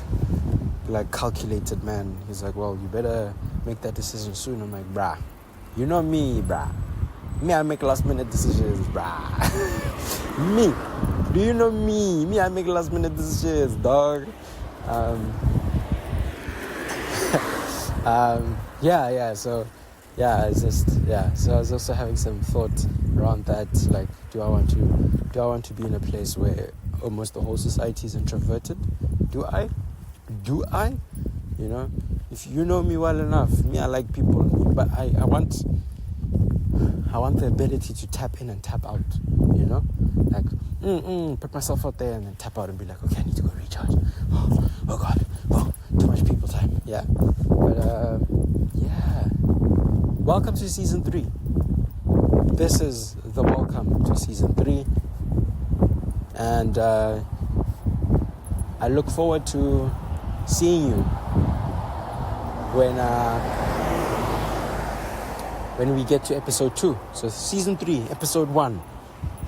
Speaker 1: calculated man. He's like, well, you better make that decision soon. I'm like, brah, you know me, brah. Me, I make last minute decisions, brah. Me, do you know me? Me, I make last minute decisions, dog. So I was also having some thought around that, like, do I want to be in a place where almost the whole society is introverted? Do I? You know, if you know me well enough, me, I like people, but I want the ability to tap in and tap out, you know, like put myself out there and then tap out and be like, okay, I need to go recharge. Oh God, too much people time. Yeah, but welcome to season 3. This is the welcome to season 3, and I look forward to seeing you when we get to episode 2. So season 3, episode 1.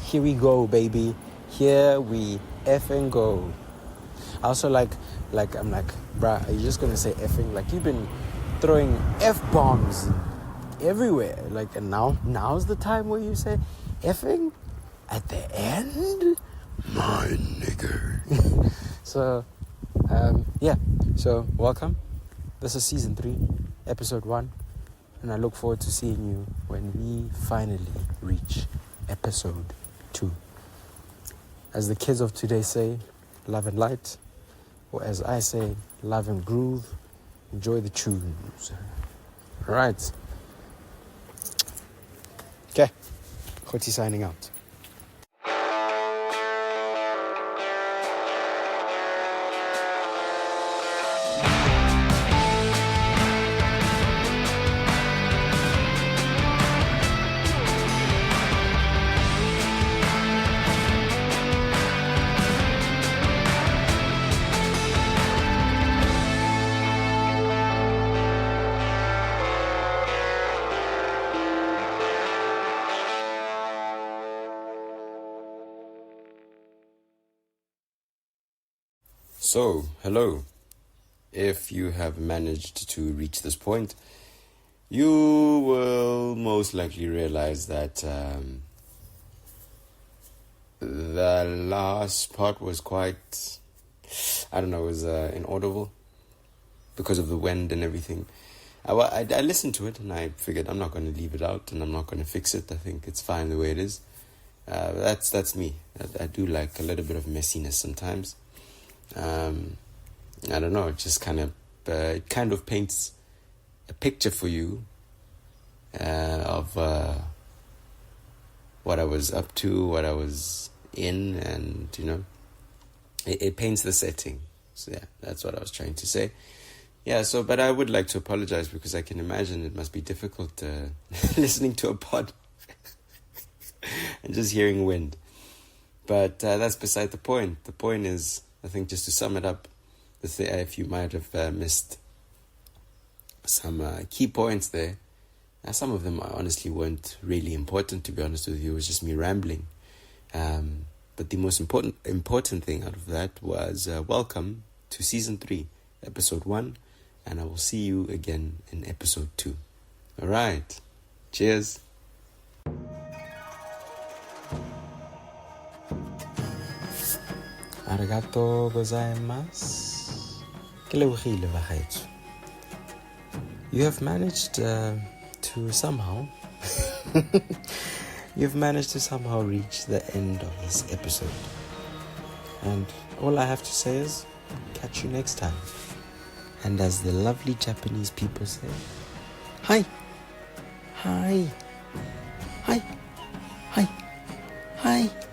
Speaker 1: Here we go, baby. Here we effing go. I also I'm like, bruh, are you just gonna say effing? Like, you've been throwing F-bombs everywhere. Like, and now's the time where you say effing at the end? My nigger. So, So, welcome. This is season 3, episode 1. And I look forward to seeing you when we finally reach episode 2. As the kids of today say, love and light. Or as I say, love and groove. Enjoy the tunes. All right. Okay. Kgothi signing out. So, hello. If you have managed to reach this point, you will most likely realize that the last part was quite, was inaudible because of the wind and everything. I listened to it and I figured I'm not going to leave it out and I'm not going to fix it. I think it's fine the way it is. That's me. I do like a little bit of messiness sometimes. I don't know, it just kind of paints a picture for you of what I was up to, what I was in, and it paints the setting. So yeah, that's what I was trying to say. Yeah, but I would like to apologize because I can imagine it must be difficult listening to a pod and just hearing wind. But that's beside the point. The point is, I think, just to sum it up, if you might have missed some key points there, some of them honestly weren't really important, to be honest with you. It was just me rambling. But the most important thing out of that was welcome to season 3, episode 1, and I will see you again in episode 2. All right. Cheers. Arigato gozaimasu. Ke lebogile bagaetsho. You have managed to somehow You've managed to somehow reach the end of this episode. And all I have to say is, catch you next time. And as the lovely Japanese people say, hi, hi, hi, hi, hi.